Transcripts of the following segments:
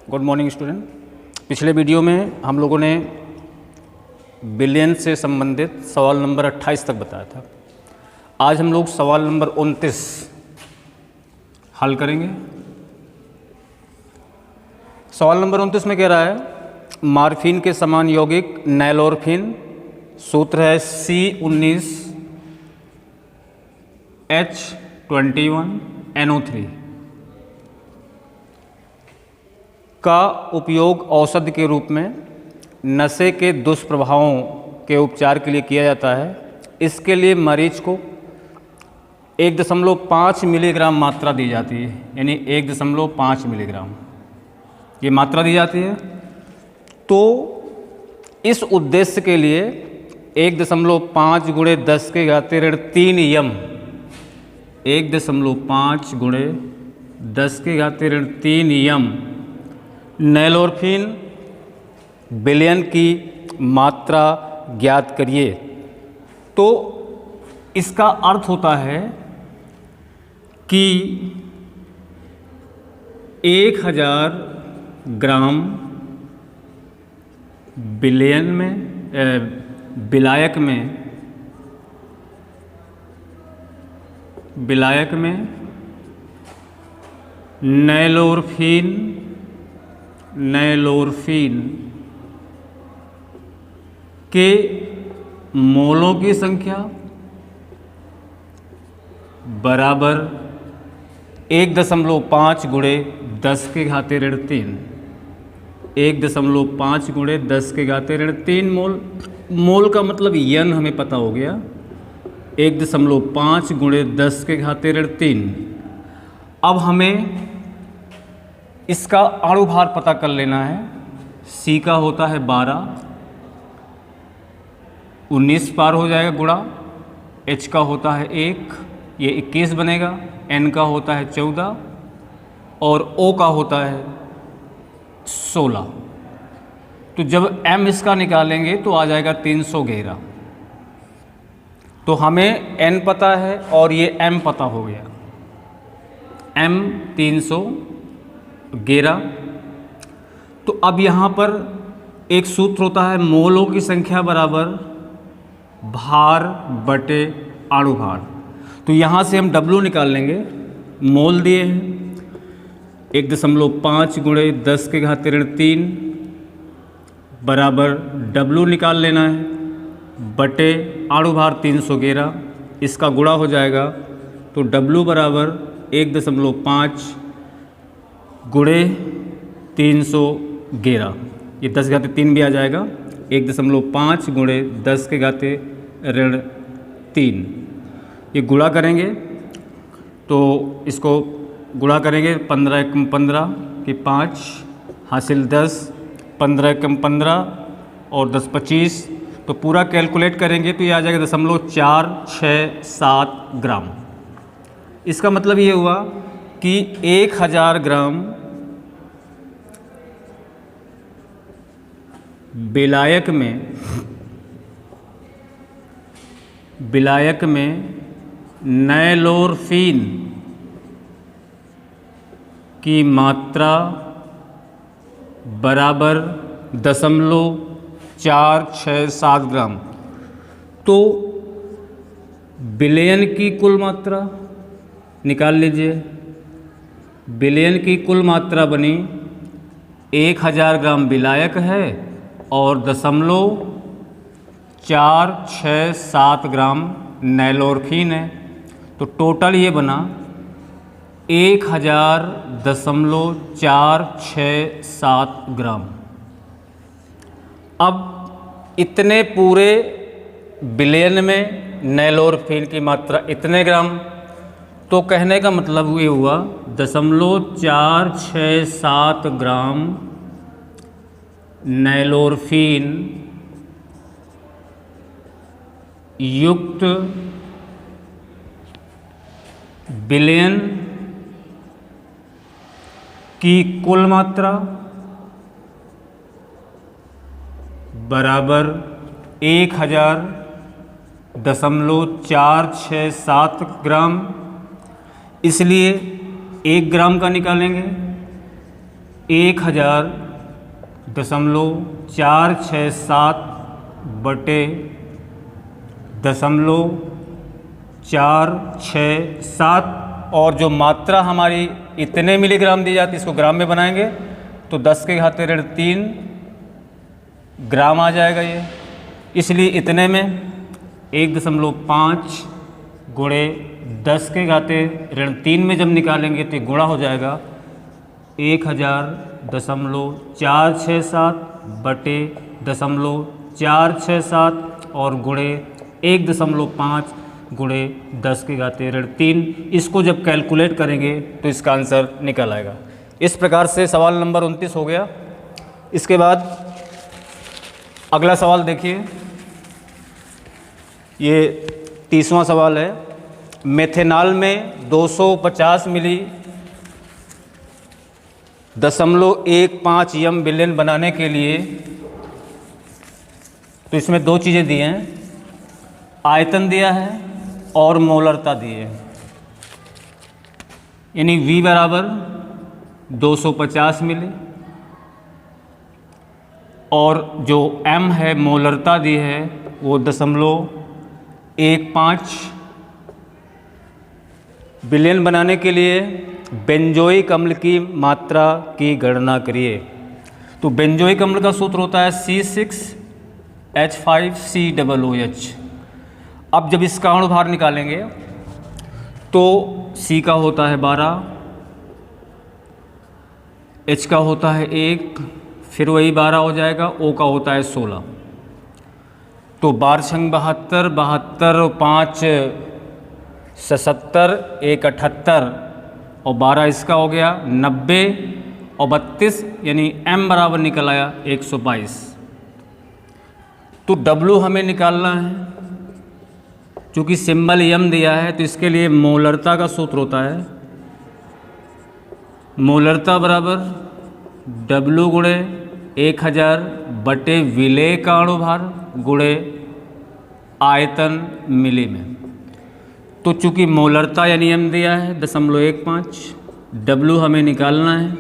Good morning student. पिछले video में हम लोगों ने बिलियन से संबंधित सवाल नंबर 28 तक बताया था। आज हम लोग सवाल नंबर 29 हल करेंगे। सवाल नंबर 29 में कह रहा है मॉर्फिन के समान यौगिक नैलोरफिन, सूत्र है C19H21NO3 का उपयोग औषधि के रूप में नशे के दुष्प्रभावों के उपचार के लिए किया जाता है। इसके लिए मरीज को 1.5 मिलीग्राम मात्रा दी जाती है, यानी 1.5 मिलीग्राम ये मात्रा दी जाती है। तो इस उद्देश्य के लिए 1.5 गुणे 10 के घाते ऋण 3 यम 1.5 गुणे 10 के घाते ऋण 3 यम नैलोरफिन बिलियन की मात्रा ज्ञात करिए। तो इसका अर्थ होता है कि 1000 ग्राम बिलियन में विलायक में नैलोरफिन के मोलों की संख्या बराबर 1.5 गुणे 10 के घाते ऋण 3 1.5 गुणे 10 के घाते ऋण 3 मोल। मोल का मतलब यन हमें पता हो गया। 1.5 गुणे 10 के घाते ऋण 3। अब हमें इसका अणुभार पता कर लेना है। C का होता है 12, 19 पार हो जाएगा गुणा। H का होता है 1, ये 21 बनेगा। N का होता है 14 और O का होता है 16। तो जब M इसका निकालेंगे तो आ जाएगा 311। तो हमें N पता है और ये M पता हो गया। M 311। तो अब यहाँ पर एक सूत्र होता है मोलों की संख्या बराबर भार बटे अणुभार। तो यहाँ से हम W निकाल लेंगे। मोल दिए हैं 1.5 गुणे 10 के घाते ऋण 3 बराबर W निकाल लेना है बटे अणुभार 311। इसका गुणा हो जाएगा तो W बराबर 1.5 गुणे 311, ये 10 के घाते 3 भी आ जाएगा। 1.5 गुणे 10 के घाते ऋण 3, ये गुणा करेंगे तो इसको गुणा करेंगे 15 एकम 15 की 5 हासिल 10, 15 एकम 15 और 10 25। तो पूरा कैलकुलेट करेंगे तो ये आ जाएगा 0.467 ग्राम। इसका मतलब ये हुआ कि 1000 ग्राम विलायक में नैलोरफिन की मात्रा बराबर 0.467 ग्राम। तो बिलियन की कुल मात्रा निकाल लीजिए। बिलियन की कुल मात्रा बनी 1000 ग्राम विलायक है और 0.467 ग्राम नैलोरफिन है। तो टोटल ये बना 1000.467 ग्राम। अब इतने पूरे बिलियन में नैलोरफिन की मात्रा इतने ग्राम, तो कहने का मतलब ये हुआ 0.467 ग्राम नैलोरफिन युक्त बिलियन की कुल मात्रा बराबर 1000.467 ग्राम। इसलिए 1 ग्राम का निकालेंगे 1000.467 बटे 0.467 और जो मात्रा हमारी इतने मिलीग्राम दी जाती है इसको ग्राम में बनाएंगे तो 10⁻³ ग्राम आ जाएगा ये। इसलिए इतने में 1.5 गुणे 10⁻³ में जब निकालेंगे तो गुणा हो जाएगा 1000.467 बटे 0.467 और गुणे 1.5 गुणे 10⁻³ इसको जब कैलकुलेट करेंगे तो इसका आंसर निकल आएगा। इस प्रकार से सवाल नंबर 29 हो गया। इसके बाद अगला सवाल देखिए, ये 30वां सवाल है। मेथेनॉल में 250 मिली 0.15 यम विलेन बनाने के लिए, तो इसमें दो चीज़ें दी हैं, आयतन दिया है और मोलरता दी है। यानी V बराबर 250 मिली और जो M है मोलरता दी है वो 0.15 विलेन बनाने के लिए बेंजोइक अम्ल की मात्रा की गणना करिए। तो बेंजोइक अम्ल का सूत्र होता है C6H5COOH। अब जब इसका अणुभार निकालेंगे तो C का होता है 12, H का होता है 1, फिर वही 12 हो जाएगा, O का होता है 16। तो 12×72, 72 और 5 77, 1 78 और 12 इसका हो गया 90 और 32, यानी M बराबर निकल आया 122। तो W हमें निकालना है, चूँकि सिंबल यम दिया है तो इसके लिए मोलरता का सूत्र होता है, मोलरता बराबर W गुणे 1000 बटे विलेय का अणुभार गुणे आयतन मिली में। तो चूँकि मोलरता यानी यम दिया है 0.15, W हमें निकालना है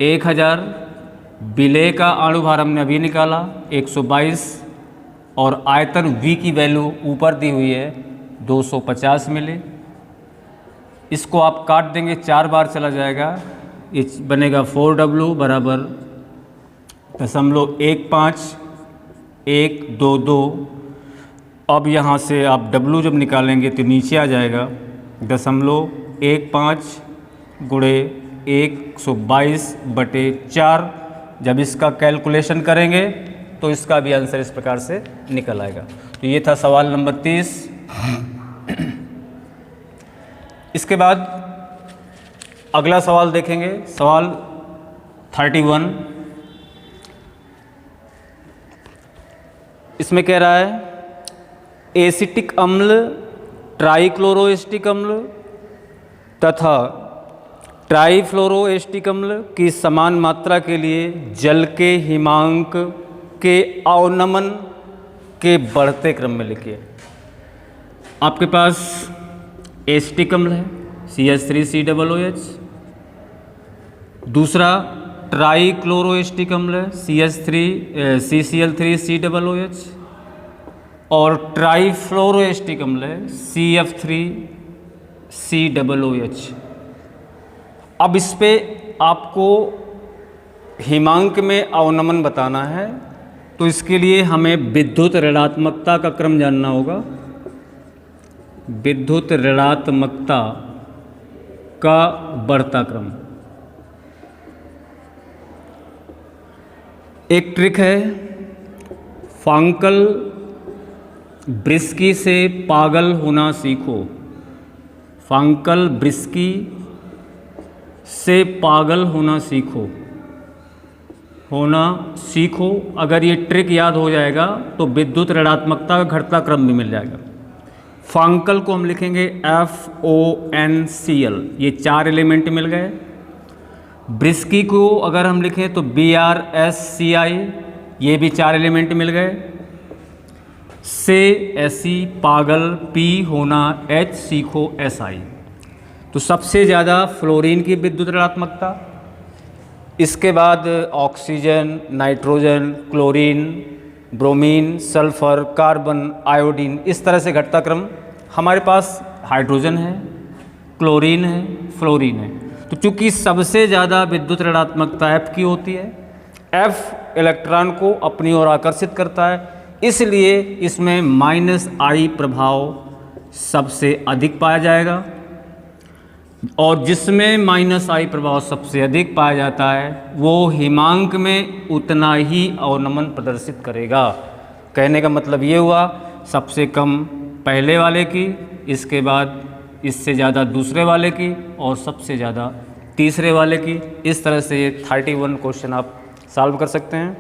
1000, विलेय का अणुभार हमने अभी निकाला 122 और आयतन V की वैल्यू ऊपर दी हुई है 250 मिली। इसको आप काट देंगे, 4 बार चला जाएगा, ये बनेगा 4W बराबर 0.15 अब यहाँ से आप W जब निकालेंगे तो नीचे आ जाएगा 0.15 गुणे 122 बटे 4। जब इसका कैलकुलेशन करेंगे तो इसका भी आंसर इस प्रकार से निकल आएगा। तो ये था सवाल नंबर 30। इसके बाद अगला सवाल देखेंगे, सवाल 31। इसमें कह रहा है एसिटिक अम्ल, ट्राइक्लोरोएसिटिक अम्ल तथा ट्राइफ्लोरोएसिटिक अम्ल की समान मात्रा के लिए जल के हिमांक के अवनमन के बढ़ते क्रम में लिखिए। आपके पास एसिटिक अम्ल है CH3COOH, दूसरा ट्राइक्लोरोएसिटिक अम्ल है CH3CCl3COOH और ट्राइफ्लोरोएसिटिक अम्ल है CF3COOH। अब इस पे आपको हिमांक में अवनमन बताना है, तो इसके लिए हमें विद्युत ऋणात्मकता का क्रम जानना होगा। विद्युत ऋणात्मकता का बढ़ता क्रम। एक ट्रिक है, फ्रांकल ब्रिस्की से पागल होना सीखो। फ्रांकल ब्रिस्की से पागल होना सीखो। अगर ये ट्रिक याद हो जाएगा तो विद्युत ऋणात्मकता का घटता क्रम भी मिल जाएगा। फ्रांकल को हम लिखेंगे FONCL, ये 4 एलिमेंट मिल गए। ब्रिस्की को अगर हम लिखें तो BRSCI, ये भी 4 एलिमेंट मिल गए। से SE पागल, P होना, H सीखो SI। तो सबसे ज़्यादा फ्लोरीन की विद्युत ऋणात्मकता इसके बाद oxygen, nitrogen, chlorine, bromine, sulphur, carbon, iodine, इस तरह से घटता क्रम। हमारे पास हाइड्रोजन है, क्लोरीन है, फ्लोरीन है। तो चूंकि सबसे ज़्यादा विद्युत ऋणात्मकता F की होती है, F इलेक्ट्रॉन को अपनी ओर आकर्षित करता है, इसलिए इसमें -I प्रभाव सबसे अधिक पाया जाएगा। और जिसमें -I प्रभाव सबसे अधिक पाया जाता है वो हिमांक में उतना ही अवनमन प्रदर्शित करेगा। कहने का मतलब ये हुआ, सबसे कम पहले वाले की, इसके बाद इससे ज़्यादा दूसरे वाले की, और सबसे ज़्यादा तीसरे वाले की। इस तरह से ये 31 क्वेश्चन आप सॉल्व कर सकते हैं।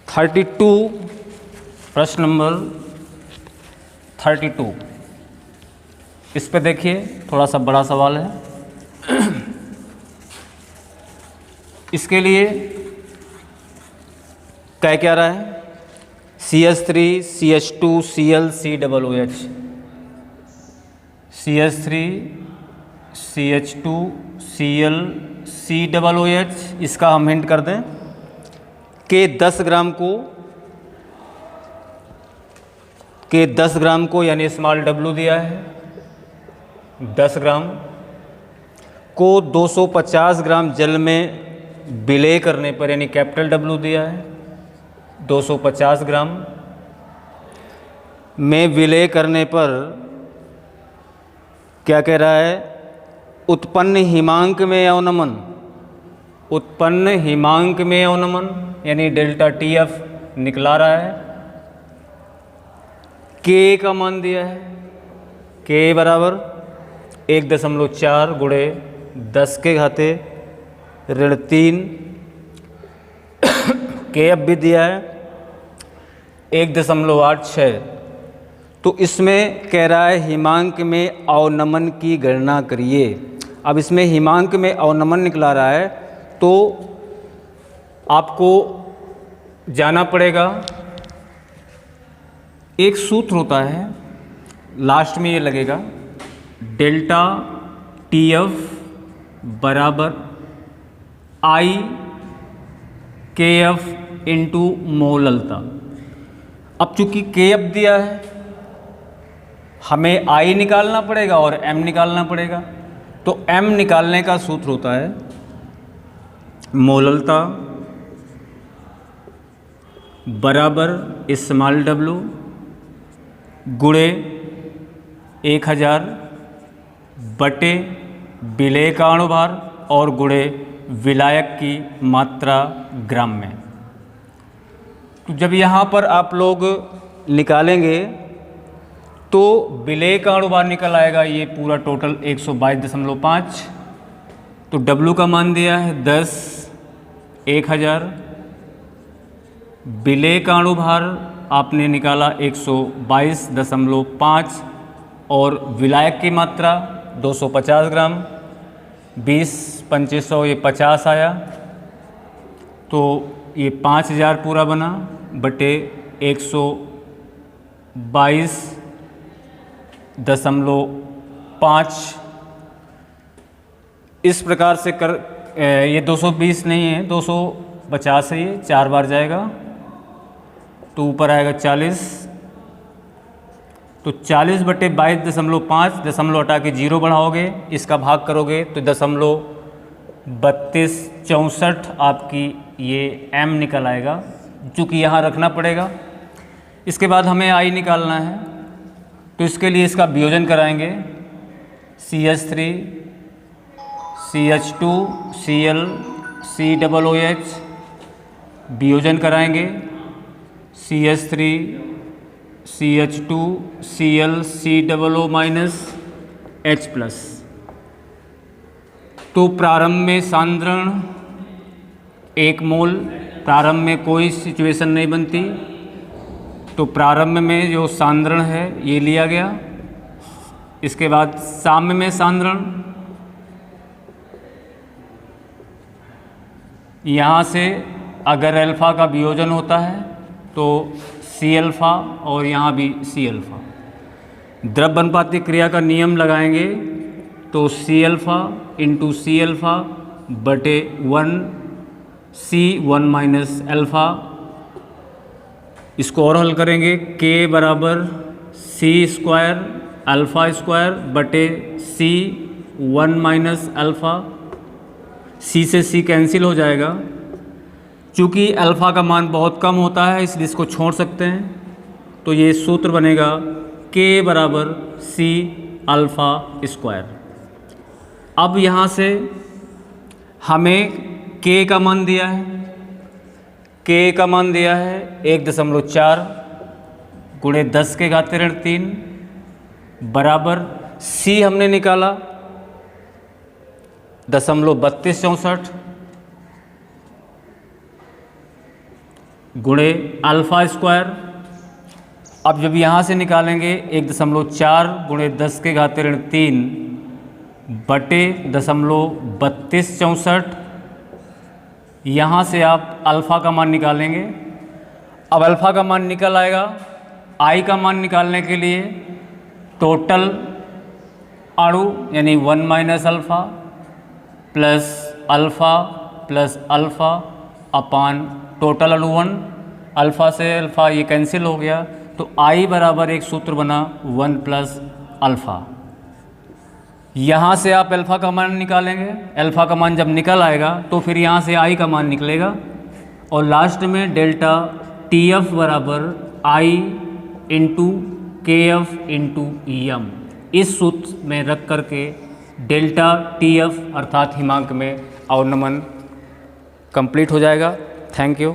32, प्रश्न नंबर 32, इस पे देखिए, थोड़ा सा बड़ा सवाल है। इसके लिए क्या रहा है, CH3 CH2 Cl COOH, CH3 CH2 Cl COOH, इसका हम हिंट कर दें कि 10 ग्राम को यानी स्मॉल w दिया है, 10 ग्राम को 250 ग्राम जल में विलय करने पर यानी कैपिटल W दिया है, 250 ग्राम में विलय करने पर क्या कह रहा है, उत्पन्न हिमांक में अवनमन, उत्पन्न हिमांक में अवनमन यानी डेल्टा TF निकला रहा है। K का मान दिया है, K बराबर 1.4 गुणे 10 के घाते -3, K अब भी दिया है 1.86। तो इसमें कह रहा है हिमांक में अवनमन की गणना करिए। अब इसमें हिमांक में अवनमन निकला रहा है तो आपको जाना पड़ेगा, एक सूत्र होता है, लास्ट में ये लगेगा, डेल्टा TF बराबर IKF इंटू मोललता। अब चूंकि KF दिया है, हमें I निकालना पड़ेगा और M निकालना पड़ेगा। तो M निकालने का सूत्र होता है मोललता बराबर स्मॉल w गुणे 1000 बटे विलय का अणुभार और गुणे विलायक की मात्रा ग्राम में। तो जब यहाँ पर आप लोग निकालेंगे तो विलय का अणुभार निकल आएगा, ये पूरा टोटल 122.5। तो W का मान दिया है 10, 1000, विलय का अणुभार आपने निकाला 122.5 और विलायक की मात्रा 250 ग्राम, 20 2500 ये 50 आया। तो ये 5000 पूरा बना बटे 122.5। इस प्रकार से कर, ये 220 नहीं है, 250 है, ये 4 बार जाएगा तो ऊपर आएगा 40। तो 40 बटे 22.5, दशमलव हटा के 0 बढ़ाओगे, इसका भाग करोगे तो 0.3264 आपकी ये M निकल आएगा, चूँकि यहाँ रखना पड़ेगा। इसके बाद हमें I निकालना है, तो इसके लिए इसका वियोजन कराएंगे, CH3 CH2 Cl COOH वियोजन कराएंगे, CH3 CH2 Cl COO -H+। तो प्रारंभ में सांद्रण 1 मोल, प्रारंभ में कोई सिचुएशन नहीं बनती, तो प्रारंभ में जो सांद्रण है ये लिया गया। इसके बाद साम्य में सांद्रण, यहाँ से अगर अल्फा का वियोजन होता है तो C-अल्फा और यहाँ भी C-अल्फा। द्रव्य अनुपातिक क्रिया का नियम लगाएंगे तो C-अल्फा इंटू C-अल्फा बटे 1c1 माइनस अल्फ़ा। इसको और हल करेंगे, k बराबर c स्क्वायर अल्फ़ा स्क्वायर बटे c1 माइनस अल्फ़ा। c से c कैंसिल हो जाएगा। चूँकि अल्फ़ा का मान बहुत कम होता है इसलिए इसको छोड़ सकते हैं, तो ये सूत्र बनेगा k बराबर c अल्फ़ा स्क्वायर। अब यहाँ से हमें k का मान दिया है, k का मान दिया है 1.4 गुणे 10 के घाते ऋण 3 बराबर c हमने निकाला 0.3264 गुणे अल्फ़ा स्क्वायर। अब जब यहाँ से निकालेंगे 1.4 गुणे 10 के घाते ऋण 3 बटे 0.3264, यहाँ से आप अल्फ़ा का मान निकालेंगे। अब अल्फ़ा का मान निकल आएगा। आई का मान निकालने के लिए टोटल अणु यानी 1 minus alpha plus alpha upon total अणु 1। अल्फ़ा से अल्फ़ा ये कैंसिल हो गया, तो आई बराबर एक सूत्र बना 1 प्लस अल्फ़ा। यहाँ से आप अल्फ़ा का मान निकालेंगे, अल्फ़ा का मान जब निकल आएगा तो फिर यहाँ से आई का मान निकलेगा और लास्ट में डेल्टा टी एफ बराबर आई इंटू के एफ इंटू ई एम, इस सूत्र में रख करके डेल्टा टी एफ अर्थात हिमांक में अवनमन कंप्लीट हो जाएगा। Thank you.